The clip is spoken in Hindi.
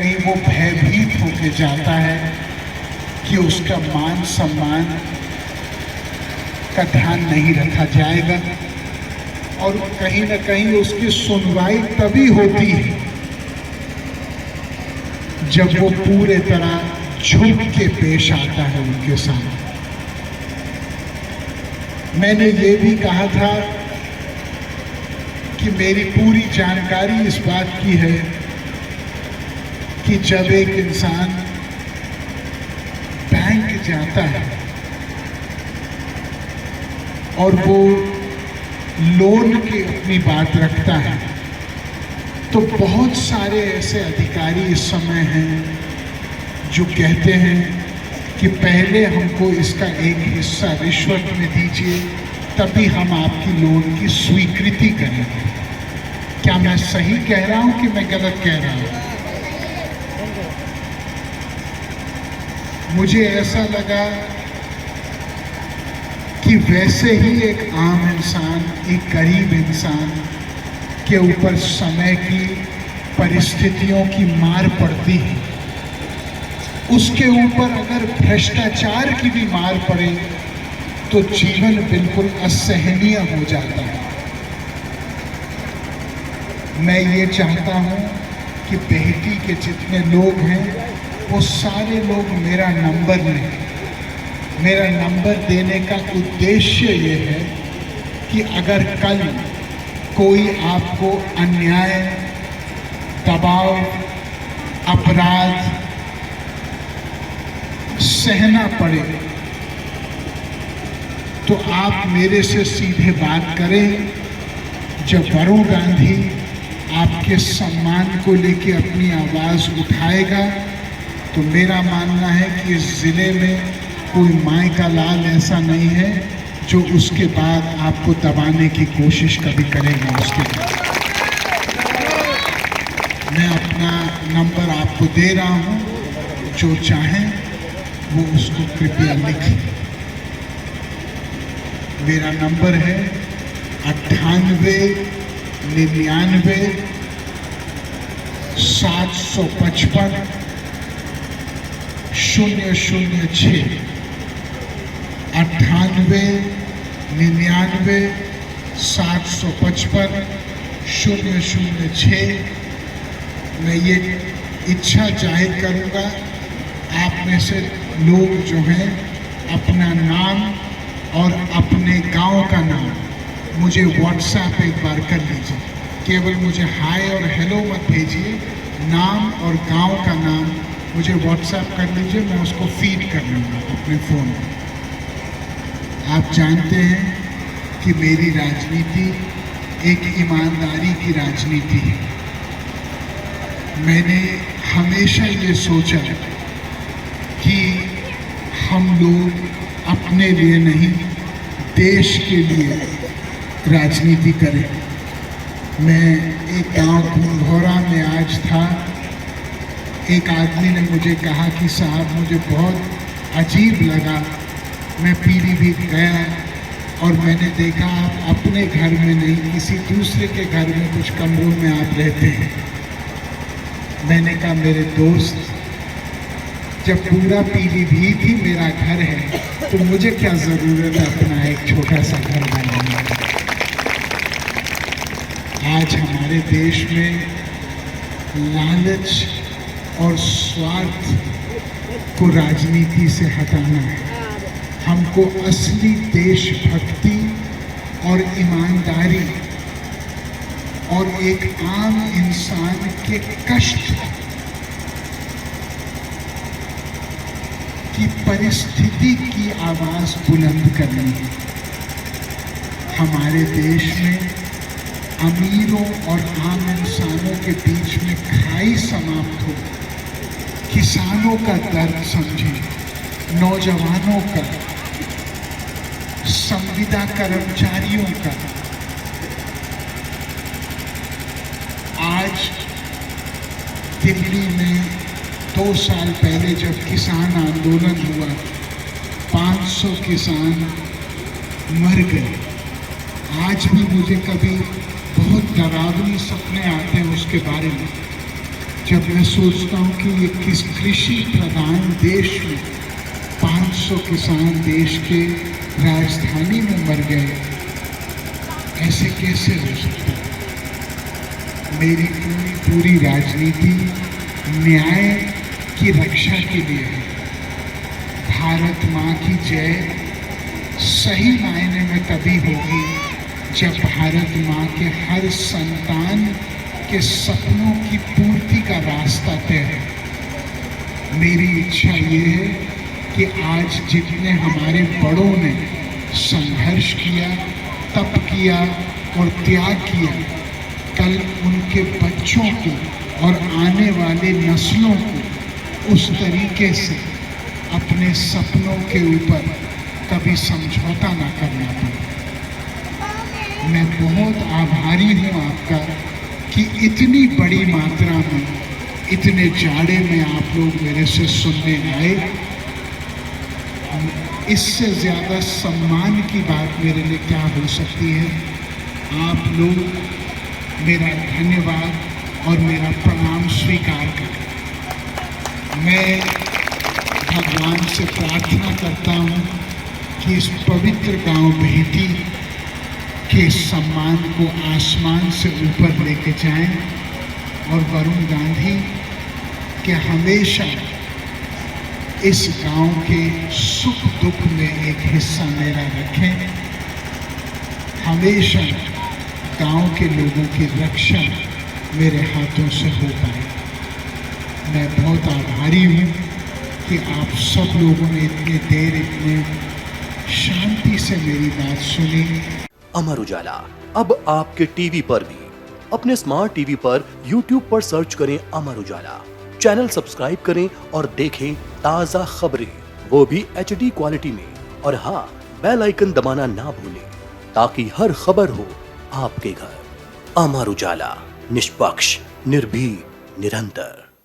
कहीं वो भयभीत होके जाता है कि उसका मान सम्मान का ध्यान नहीं रखा जाएगा, और कहीं ना कहीं उसकी सुनवाई तभी होती है जब वो पूरे तरह झुक के पेश आता है उनके सामने। मैंने ये भी कहा था कि मेरी पूरी जानकारी इस बात की है कि जब एक इंसान बैंक जाता है और वो लोन की अपनी बात रखता है, तो बहुत सारे ऐसे अधिकारी इस समय हैं जो कहते हैं कि पहले हमको इसका एक हिस्सा रिश्वत में दीजिए, तभी हम आपकी लोन की स्वीकृति करेंगे। क्या मैं सही कह रहा हूं कि मैं गलत कह रहा हूं? मुझे ऐसा लगा कि वैसे ही एक आम इंसान, एक गरीब इंसान के ऊपर समय की, परिस्थितियों की मार पड़ती है, उसके ऊपर अगर भ्रष्टाचार की भी मार पड़े तो जीवन बिल्कुल असहनीय हो जाता है। मैं ये चाहता हूं कि बेहटी के जितने लोग हैं वो सारे लोग मेरा नंबर लें। मेरा नंबर देने का उद्देश्य ये है कि अगर कल कोई आपको अन्याय, दबाव, अपराध सहना पड़े तो आप मेरे से सीधे बात करें। जब वरुण गांधी आपके सम्मान को लेके अपनी आवाज़ उठाएगा तो मेरा मानना है कि इस ज़िले में कोई माय का लाल ऐसा नहीं है जो उसके बाद आपको दबाने की कोशिश कभी करेगा। उसके बाद मैं अपना नंबर आपको दे रहा हूं, जो चाहें वो उसको कृपया लिखें। मेरा नंबर है 98 99 755 006। 98 99 755 006। मैं ये इच्छा जाहिर करूँगा आप में से लोग जो हैं अपना नाम और अपने गांव का नाम मुझे व्हाट्सएप एक बार कर लीजिए। केवल मुझे हाय और हेलो मत भेजिए, नाम और गांव का नाम मुझे व्हाट्सएप कर लीजिए, मैं उसको फीड कर लूँगा अपने फ़ोन में। आप जानते हैं कि मेरी राजनीति एक ईमानदारी की राजनीति है। मैंने हमेशा ये सोचा कि हम लोग अपने लिए नहीं, देश के लिए राजनीति करें। मैं एक गांव कुंभौरा में आज था, एक आदमी ने मुझे कहा कि साहब मुझे बहुत अजीब लगा, मैं पीलीभीत गया और मैंने देखा आप अपने घर में नहीं किसी दूसरे के घर में कुछ कमरों में आप रहते हैं। मैंने कहा मेरे दोस्त, जब पूरा पीलीभीत ही मेरा घर है तो मुझे क्या ज़रूरत है अपना एक छोटा सा घर बनाने की। आज हमारे देश में लालच और स्वार्थ को राजनीति से हटाना है। हमको असली देशभक्ति और ईमानदारी और एक आम इंसान के कष्ट की परिस्थिति की आवाज़ बुलंद करनी है। हमारे देश में अमीरों और आम इंसानों के बीच में खाई समाप्त हो, किसानों का दर्द समझें, नौजवानों का, संविदा कर्मचारियों का। आज दिल्ली में 2 साल पहले जब किसान आंदोलन हुआ, 500 किसान मर गए। आज भी मुझे कभी बहुत डरावनी सपने आते हैं उसके बारे में जब मैं सोचता हूँ कि ये किस कृषि प्रधान देश में 500 किसान देश के राजधानी में मर गए, ऐसे कैसे हो सकता है? मेरी पूरी राजनीति न्याय की रक्षा के लिए है। भारत माँ की जय सही मायने में तभी होगी जब भारत माँ के हर संतान के सपनों की पूर्ति का रास्ता तय है। मेरी इच्छा ये है कि आज जितने हमारे बड़ों ने संघर्ष किया, तप किया और त्याग किया, कल उनके बच्चों को और आने वाले नस्लों को उस तरीके से अपने सपनों के ऊपर कभी समझौता ना करना पड़े। मैं बहुत आभारी हूँ आपका कि इतनी बड़ी मात्रा में, इतने जाड़े में आप लोग मेरे से सुनने आए। इससे ज़्यादा सम्मान की बात मेरे लिए क्या हो सकती है? आप लोग मेरा धन्यवाद और मेरा प्रणाम स्वीकार करें। मैं भगवान से प्रार्थना करता हूँ कि इस पवित्र गांव भेटी के सम्मान को आसमान से ऊपर लेके जाएं और वरुण गांधी के हमेशा इस गांव के सुख दुख में एक हिस्सा मेरा रखें। हमेशा गांव के लोगों की रक्षा मेरे हाथों से हो पाए। मैं बहुत आभारी हूँ कि आप सब लोगों ने इतनी देर इतने शांति से मेरी बात सुनी। अमर उजाला अब आपके टीवी पर भी। अपने स्मार्ट टीवी पर YouTube पर सर्च करें अमर उजाला, चैनल सब्सक्राइब करें और देखें ताजा खबरें, वो भी HD क्वालिटी में। और हाँ, बेल आइकन दबाना ना भूलें ताकि हर खबर हो आपके घर। अमर उजाला, निष्पक्ष, निर्भीक, निरंतर।